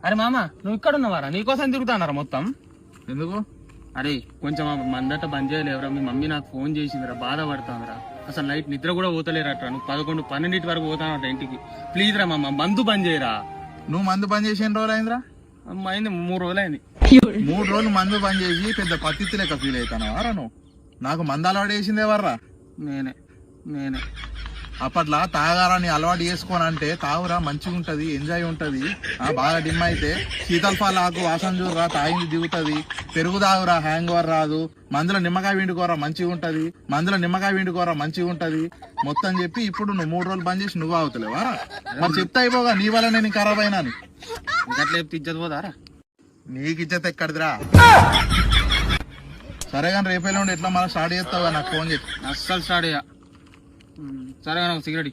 అరే మామ నువ్వు ఇక్కడ ఉన్నవారా? నీకోసం తిరుగుతానరా మొత్తం. ఎందుకు? అరే కొంచెం మందట బంద్ చేయలేవరా? మీ మమ్మీ నాకు ఫోన్ చేసిందిరా, బాధపడతాందిరా. అసలు నైట్ నిద్ర కూడా పోతలేరట్రా. నువ్వు 11, 12 వరకు పోతానట ఇంటికి. ప్లీజ్ రా మామ, మందు బంద్ చేయరా. నువ్వు మందు బంద్ చేసి ఎన్ని రోజులు అయిందిరా? అయింది 3 రోజులైంది. 3 రోజులు మందు బంద్ చేసి పెద్ద పత్తి లెక్క ఫీల్ అవుతానవారా నువ్వు? నాకు మందు అలవాటు చేసింది ఎవర్రా? నేనే. అప్పట్లో తాగాలని అలవాటు చేసుకోనంటే తాగురా, మంచిగా ఉంటది, ఎంజాయ్ ఉంటది. బాగా డిమ్ అయితే శీతల పాలు ఆకు వాసన చూడరా, తాగింది దిగుతుంది. పెరుగు తాగురా, హ్యాంగ్ ఓవర్ రాదు. మందులో నిమ్మకాయ పిండుకోరా, మంచిగా ఉంటది. మొత్తం చెప్పి ఇప్పుడు నువ్వు 3 రోజులు బంద్ చేసి నువ్వు అవుతలేవా? మరి చెప్తా అయిపోగా నీ వల్ల నేను ఖరాబ్ అయినా. ఇంకట్లా చెప్తే ఇజ్జత్ పోదారా? నీకు ఇజ్జత్ ఎక్కడిదిరా? సరే కానీ రేపేలో ఉండి ఎట్లా మళ్ళీ స్టార్ట్ చేస్తావా? నాకు ఫోన్ చేసి. అస్సలు స్టార్ట్ అయ్యా. సరే కానీ ఒక సిగరెట్